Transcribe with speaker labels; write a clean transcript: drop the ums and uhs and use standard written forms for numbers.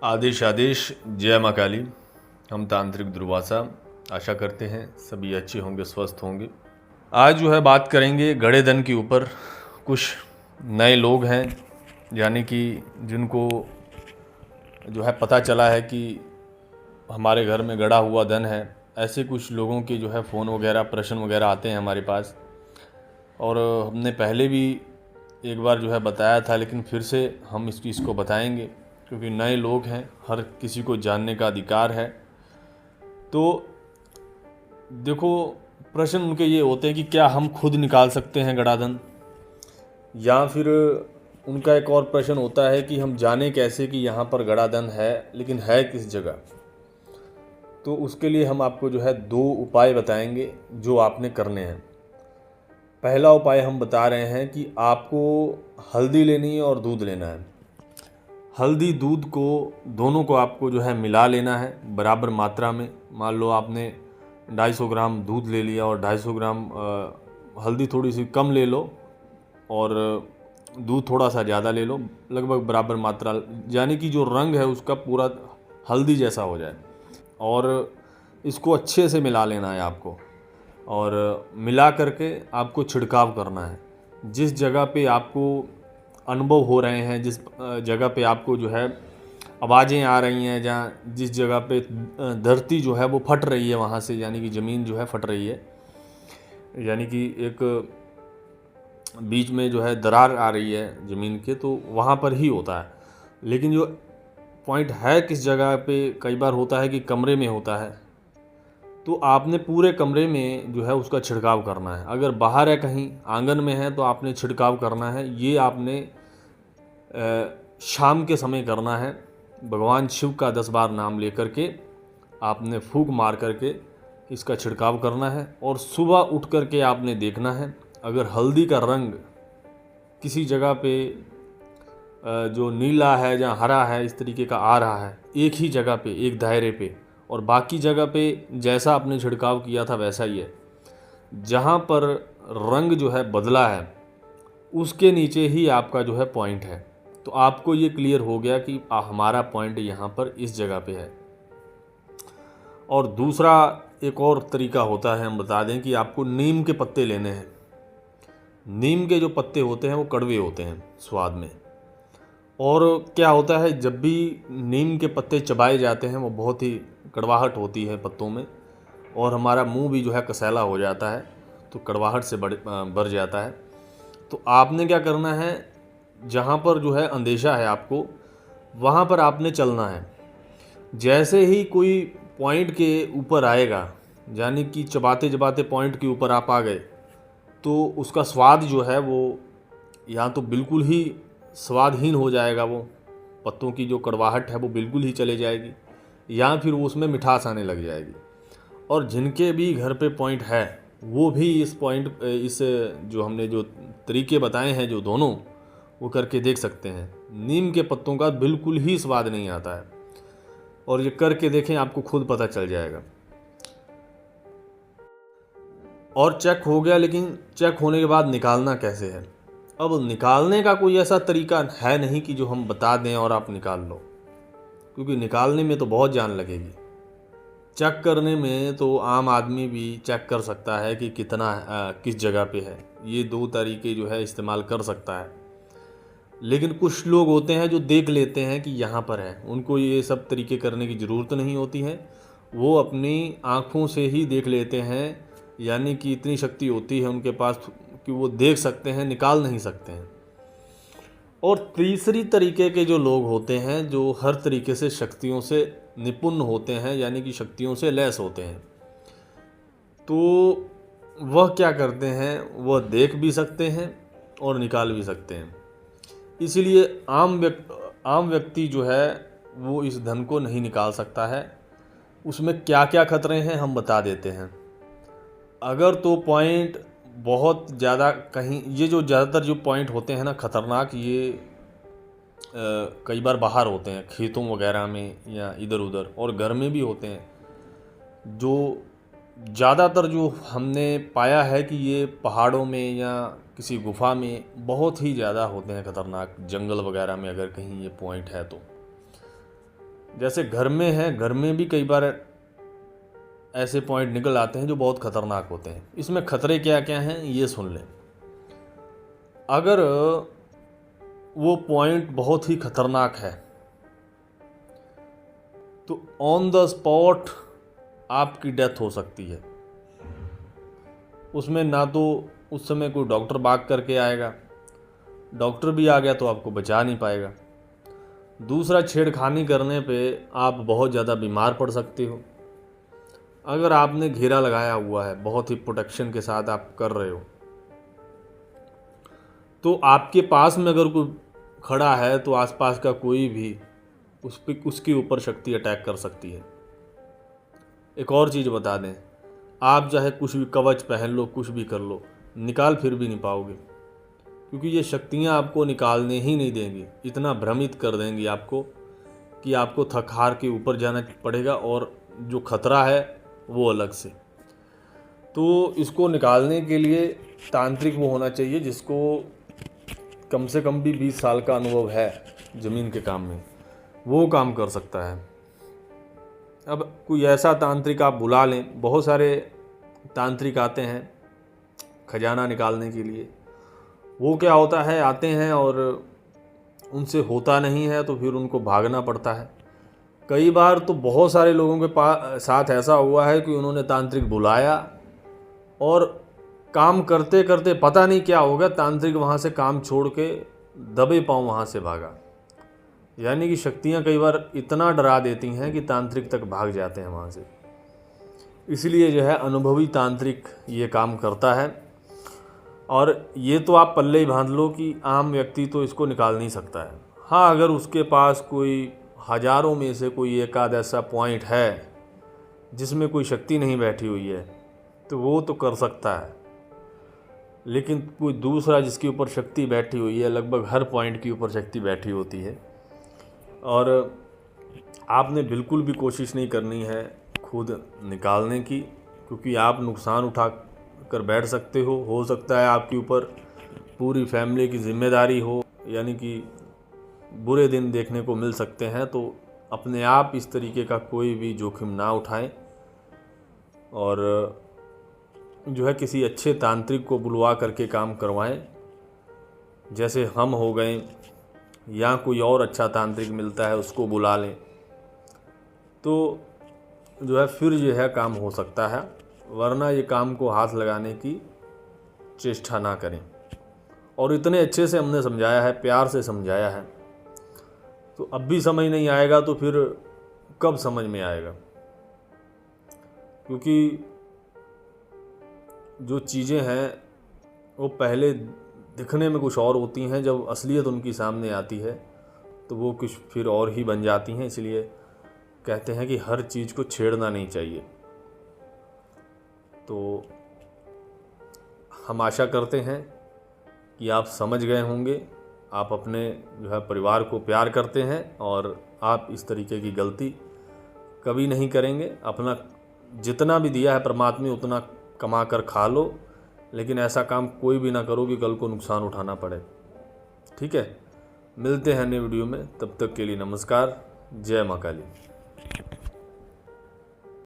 Speaker 1: आदेश आदेश जय माँ काली। हम तांत्रिक दुर्वासा आशा करते हैं सभी अच्छे होंगे, स्वस्थ होंगे। आज जो है बात करेंगे गड़े धन के ऊपर। कुछ नए लोग हैं यानी कि जिनको जो है पता चला है कि हमारे घर में गड़ा हुआ धन है। ऐसे कुछ लोगों के जो है फ़ोन वगैरह प्रश्न वगैरह आते हैं हमारे पास, और हमने पहले भी एक बार जो है बताया था, लेकिन फिर से हम इस चीज़ को बताएंगे क्योंकि नए लोग हैं, हर किसी को जानने का अधिकार है। तो देखो, प्रश्न उनके ये होते हैं कि क्या हम खुद निकाल सकते हैं गड़ा धन, या फिर उनका एक और प्रश्न होता है कि हम जाने कैसे कि यहाँ पर गड़ा धन है, लेकिन है किस जगह। तो उसके लिए हम आपको जो है 2 उपाय बताएंगे जो आपने करने हैं। पहला उपाय हम बता रहे हैं कि आपको हल्दी लेनी है और दूध लेना है। हल्दी दूध को दोनों को आपको जो है मिला लेना है बराबर मात्रा में। मान लो आपने 250 ग्राम दूध ले लिया और 250 ग्राम हल्दी थोड़ी सी कम ले लो और दूध थोड़ा सा ज़्यादा ले लो, लगभग बराबर मात्रा, यानी कि जो रंग है उसका पूरा हल्दी जैसा हो जाए। और इसको अच्छे से मिला लेना है आपको, और मिला करके आपको छिड़काव करना है। जिस जगह पे आपको अनुभव हो रहे हैं, जिस जगह पे आपको जो है आवाज़ें आ रही हैं, जहाँ जिस जगह पे धरती जो है वो फट रही है वहाँ से, यानी कि ज़मीन जो है फट रही है, यानी कि एक बीच में जो है दरार आ रही है ज़मीन के, तो वहाँ पर ही होता है। लेकिन जो पॉइंट है किस जगह पे, कई बार होता है कि कमरे में होता है, तो आपने पूरे कमरे में जो है उसका छिड़काव करना है। अगर बाहर है कहीं आंगन में है तो आपने छिड़काव करना है। ये आपने शाम के समय करना है। भगवान शिव का 10 बार नाम लेकर के आपने फूंक मार करके इसका छिड़काव करना है, और सुबह उठ करके आपने देखना है अगर हल्दी का रंग किसी जगह पे जो नीला है, जहाँ हरा है, इस तरीके का आ रहा है एक ही जगह पे, एक दायरे पे, और बाकी जगह पे जैसा आपने छिड़काव किया था वैसा ही है, जहाँ पर रंग जो है बदला है उसके नीचे ही आपका जो है पॉइंट है, तो आपको ये क्लियर हो गया कि हमारा पॉइंट यहाँ पर इस जगह पे है। और दूसरा एक और तरीका होता है, हम बता दें कि आपको नीम के पत्ते लेने हैं। नीम के जो पत्ते होते हैं वो कड़वे होते हैं स्वाद में, और क्या होता है जब भी नीम के पत्ते चबाए जाते हैं वो बहुत ही कड़वाहट होती है पत्तों में, और हमारा मुंह भी जो है कसैला हो जाता है, तो कड़वाहट से बढ़ जाता है। तो आपने क्या करना है, जहाँ पर जो है अंदेशा है आपको, वहाँ पर आपने चलना है। जैसे ही कोई पॉइंट के ऊपर आएगा, यानी कि चबाते चबाते पॉइंट के ऊपर आप आ गए, तो उसका स्वाद जो है वो या तो बिल्कुल ही स्वादहीन हो जाएगा, वो पत्तों की जो कड़वाहट है वो बिल्कुल ही चले जाएगी, या फिर वो उसमें मिठास आने लग जाएगी। और जिनके भी घर पे पॉइंट है वो भी इस जो हमने जो तरीके बताए हैं जो दोनों, वो करके देख सकते हैं। नीम के पत्तों का बिल्कुल ही स्वाद नहीं आता है, और ये करके देखें, आपको खुद पता चल जाएगा। और चेक हो गया, लेकिन चेक होने के बाद निकालना कैसे है? अब निकालने का कोई ऐसा तरीका है नहीं कि जो हम बता दें और आप निकाल लो, क्योंकि निकालने में तो बहुत जान लगेगी। चेक करने में तो आम आदमी भी चेक कर सकता है कि कितना किस जगह पे है। ये 2 तरीके जो है इस्तेमाल कर सकता है, लेकिन कुछ लोग होते हैं जो देख लेते हैं कि यहाँ पर है, उनको ये सब तरीके करने की ज़रूरत नहीं होती है, वो अपनी आँखों से ही देख लेते हैं, यानी कि इतनी शक्ति होती है उनके पास कि वो देख सकते हैं, निकाल नहीं सकते हैं। और तीसरी तरीके के जो लोग होते हैं, जो हर तरीके से शक्तियों से निपुण होते हैं, यानी कि शक्तियों से लैस होते हैं, तो वह क्या करते हैं, वह देख भी सकते हैं और निकाल भी सकते हैं। इसीलिए आम व्यक्ति जो है वो इस धन को नहीं निकाल सकता है। उसमें क्या क्या खतरे हैं हम बता देते हैं। अगर तो पॉइंट बहुत ज़्यादा कहीं, ये जो ज़्यादातर जो पॉइंट होते हैं ना खतरनाक, ये कई बार बाहर होते हैं खेतों वगैरह में या इधर उधर, और घर में भी होते हैं। जो ज़्यादातर जो हमने पाया है कि ये पहाड़ों में या किसी गुफा में बहुत ही ज़्यादा होते हैं खतरनाक, जंगल वगैरह में अगर कहीं ये पॉइंट है तो। जैसे घर में है, घर में भी कई बार ऐसे पॉइंट निकल आते हैं जो बहुत खतरनाक होते हैं। इसमें खतरे क्या क्या हैं ये सुन लें। अगर वो पॉइंट बहुत ही खतरनाक है तो ऑन द स्पॉट आपकी डेथ हो सकती है। उसमें ना तो उस समय कोई डॉक्टर भाग करके आएगा, डॉक्टर भी आ गया तो आपको बचा नहीं पाएगा। दूसरा, छेड़खानी करने पे आप बहुत ज़्यादा बीमार पड़ सकते हो। अगर आपने घेरा लगाया हुआ है, बहुत ही प्रोटेक्शन के साथ आप कर रहे हो, तो आपके पास में अगर कोई खड़ा है तो आसपास का कोई भी उसके ऊपर शक्ति अटैक कर सकती है। एक और चीज़ बता दें, आप चाहे कुछ भी कवच पहन लो, कुछ भी कर लो, निकाल फिर भी नहीं पाओगे, क्योंकि ये शक्तियाँ आपको निकालने ही नहीं देंगी। इतना भ्रमित कर देंगी आपको कि आपको थक हार के ऊपर जाना पड़ेगा, और जो खतरा है वो अलग से। तो इसको निकालने के लिए तांत्रिक वो होना चाहिए जिसको कम से कम भी 20 साल का अनुभव है ज़मीन के काम में, वो काम कर सकता है। अब कोई ऐसा तांत्रिक आप बुला लें, बहुत सारे तांत्रिक आते हैं खजाना निकालने के लिए। वो क्या होता है, आते हैं और उनसे होता नहीं है तो फिर उनको भागना पड़ता है। कई बार तो बहुत सारे लोगों के साथ ऐसा हुआ है कि उन्होंने तांत्रिक बुलाया और काम करते करते पता नहीं क्या हो गया, तांत्रिक वहाँ से काम छोड़ के दबे पाँव वहाँ से भागा। यानी कि शक्तियाँ कई बार इतना डरा देती हैं कि तांत्रिक तक भाग जाते हैं वहाँ से। इसलिए जो है अनुभवी तांत्रिक ये काम करता है। और ये तो आप पल्ले ही बांध लो कि आम व्यक्ति तो इसको निकाल नहीं सकता है। हाँ, अगर उसके पास कोई हज़ारों में से कोई एक आध ऐसा पॉइंट है जिसमें कोई शक्ति नहीं बैठी हुई है तो वो तो कर सकता है, लेकिन कोई दूसरा जिसके ऊपर शक्ति बैठी हुई है, लगभग हर पॉइंट के ऊपर शक्ति बैठी होती है, और आपने बिल्कुल भी कोशिश नहीं करनी है खुद निकालने की, क्योंकि आप नुकसान उठा कर बैठ सकते हो सकता है आपके ऊपर पूरी फैमिली की जिम्मेदारी हो, यानी कि बुरे दिन देखने को मिल सकते हैं। तो अपने आप इस तरीके का कोई भी जोखिम ना उठाएं, और जो है किसी अच्छे तांत्रिक को बुलवा करके काम करवाएं, जैसे हम हो गए, या कोई और अच्छा तांत्रिक मिलता है उसको बुला लें, तो जो है फिर जो है काम हो सकता है। वरना ये काम को हाथ लगाने की चेष्टा ना करें। और इतने अच्छे से हमने समझाया है, प्यार से समझाया है, तो अब भी समझ नहीं आएगा तो फिर कब समझ में आएगा? क्योंकि जो चीज़ें हैं वो पहले दिखने में कुछ और होती हैं, जब असलियत उनकी सामने आती है तो वो कुछ फिर और ही बन जाती हैं। इसलिए कहते हैं कि हर चीज़ को छेड़ना नहीं चाहिए। तो हम आशा करते हैं कि आप समझ गए होंगे, आप अपने जो है परिवार को प्यार करते हैं और आप इस तरीके की गलती कभी नहीं करेंगे। अपना जितना भी दिया है परमात्मा ने उतना कमा कर खा लो, लेकिन ऐसा काम कोई भी ना करो कि कल को नुकसान उठाना पड़े। ठीक है, मिलते हैं नए वीडियो में, तब तक के लिए नमस्कार। जय मां काली।